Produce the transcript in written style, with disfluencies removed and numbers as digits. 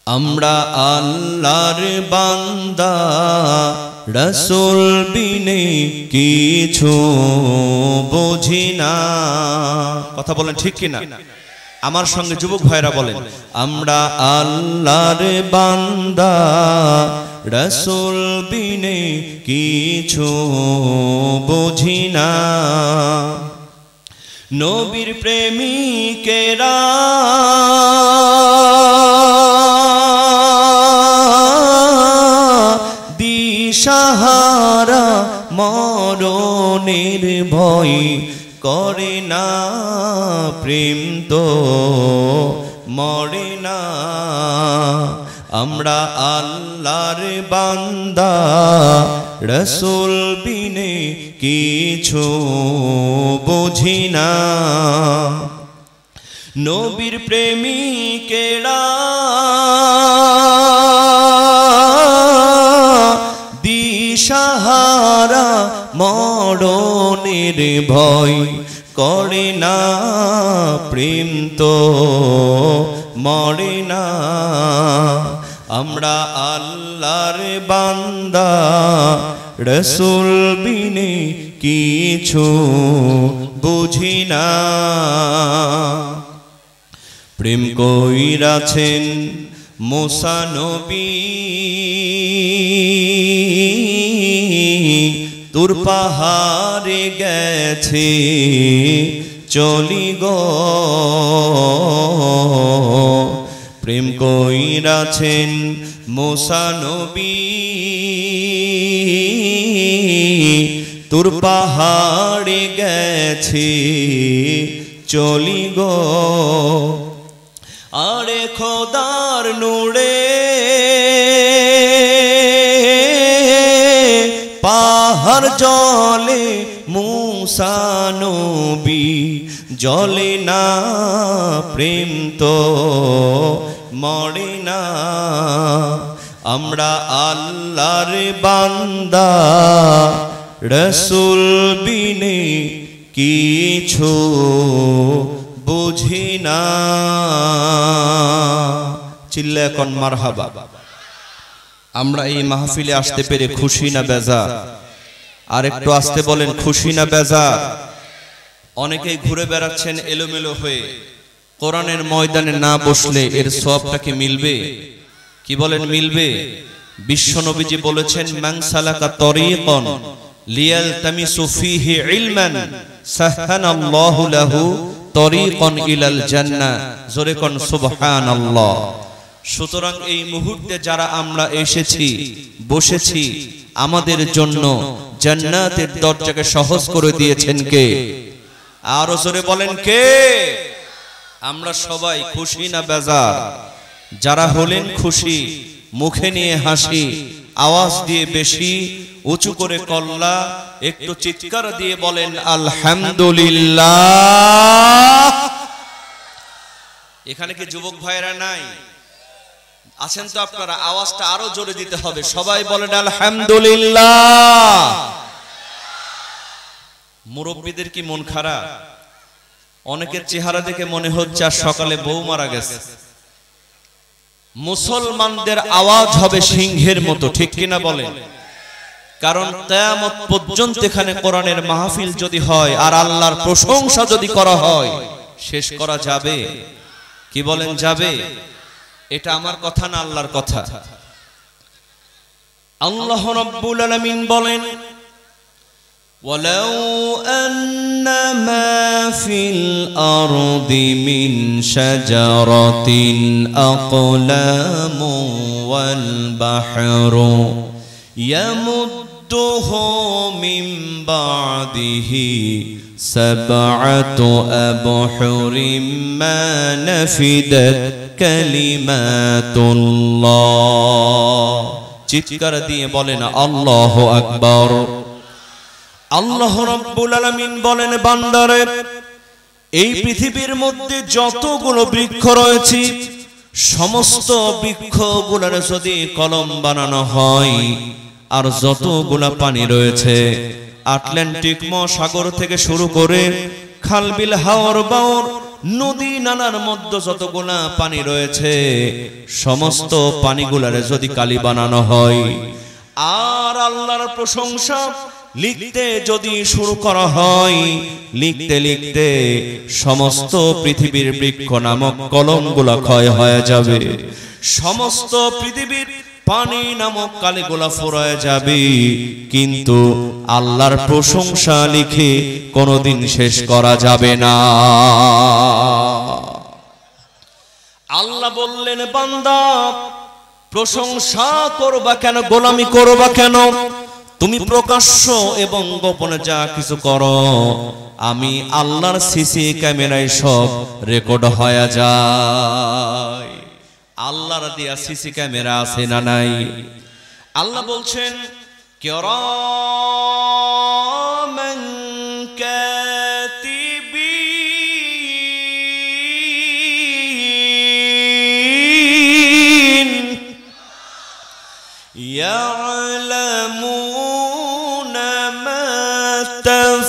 আমরা আল্লাহর বান্দা রাসূল বিনে কিছু বুঝি না। কথা বলেন ঠিক কিনা? আমার সঙ্গে যুবক ভাইরা বলেন, আমরা আল্লাহর বান্দা রাসূল বিনে কিছু বুঝি না। নবীর প্রেমিকেরা দিশাহারা মরণের ভয় করে না, প্রেম তো মরে না। আমরা আল্লাহর বান্দা রাসূল বিনে কিছু বুঝি না। নবীর প্রেমিকেরা দিশাহারা মরণের ভয় করে না, প্রেম তো মরে না। আমরা আল্লাহর বান্দা রাসূল বিনে কিছু বুঝি না। প্রেম কইরাছেন মুসা নবী তুর পাহাড়ে গেছে চলি গো। প্রেম কইরাছেন মুসা নবী তুর পাহাড়ে গেছে চলি গো। আরে খোদার নূরে পাহাড় জলে মুসা নবী জলে না, প্রেম তো মরে না। আমরা আল্লাহর বান্দা রাসূল বিনে কিছু বুঝি না। চিল্লায়ে কোন মারহাবা। আমরা এই মাহফিলে আসতে পেরে খুশি না বেজার? আর একটু আসতে বলেন, খুশি না বেজার? অনেকেই ঘুরে বেড়াচ্ছেন এলোমেলো হয়ে, কোরআনের ময়দানে না বসলে এর সওয়াবটা কি মিলবে? কি বলেন মিলবে? বিশ্ব নবীজি বলেছেন, মান সালাকা তরিকান লিয়ালতামিসু ফীহি ইলমান সাহহানাল্লাহু লাহু তরিকান ইলাল জান্নাহ। জোরে কোন সুবহানাল্লাহ। সুতরাং এই মুহূর্তে যারা আমরা এসেছি বসেছি, আমাদের জন্য জান্নাতের দরজাকে সহজ করে দিয়েছেন কে? আরো জোরে বলেন কে? আমরা সবাই খুশি না বেজার? যারা হলেন খুশি, মুখে নিয়ে হাসি, আওয়াজ দিয়ে বেশি উঁচু করে কল্লা, একটু চিৎকার দিয়ে বলেন আলহামদুলিল্লাহ। এখানে কি যুবক ভাইরা নাই? আছেন তো আপনারা? আওয়াজটা আরো জোরে দিতে হবে। সবাই বলেন আলহামদুলিল্লাহ। মুরব্বীদের কি মন খারাপ? অনেকের চেহারা দেখে মনে হচ্ছে আর সকালে বউ মারা গেছে। মুসলমানদের আওয়াজ হবে সিংহের মতো, ঠিক কিনা বলেন? কারণ কিয়ামত পর্যন্ত এখানে কোরআনের মাহফিল যদি হয় আর আল্লাহর প্রশংসা যদি করা হয়, শেষ করা যাবে? কি বলেন যাবে? এটা আমার কথা না, আল্লাহর কথা। আল্লাহ রাব্বুল আলামিন বলেন, ওয়ালাউ আন্না মা ফিল আরদি মিন শাজারাতিন আকলামু ওয়াল বাহরু ইয়ামুদ্দুহু মিন বা'দিহি সাবআতু আবহুরিম মা নাফিদাত কালিমাতুল্লাহ। চিৎকার দিয়ে বলেন আল্লাহু আকবার। আল্লাহ রাব্বুল আলামিন বলেন, বান্দারে, এই পৃথিবীর মধ্যে যতগুলো বৃক্ষ রয়েছে সমস্ত বৃক্ষগুলোর যদি কলম বানানো হয়, আর যতগুলা পানি রয়েছে আটলান্টিক মহাসাগর থেকে শুরু করে খালবিল হাওর বাওর নদী নালার মধ্যে যতগুলা পানি রয়েছে সমস্ত পানিগুলারে যদি কালি বানানো হয় আর আল্লাহর প্রশংসা লিখতে যদি শুরু করা হয়, লিখতে লিখতে সমস্ত পৃথিবীর বৃক্ষ নামক কলমগুলা ক্ষয় হয়ে যাবে, সমস্ত পৃথিবীর পানি নামক কালিগুলা ফুরায় যাবে, কিন্তু আল্লাহর প্রশংসা লিখে কোনোদিন শেষ করা যাবে না। আল্লাহ বললেন, বান্দা প্রশংসা করবা কেন, গোলামি করবা কেন? তুমি প্রকাশ্য এবং গোপনে যা কিছু করো আমি আল্লাহর সিসি ক্যামেরায় সব রেকর্ড হয়ে যায়। আল্লাহর দেয়া সিসি ক্যামেরা আছে না নাই? আল্লাহ বলছেন, কিরামান কাতিবিন ইয়ালামুনা মা তাফ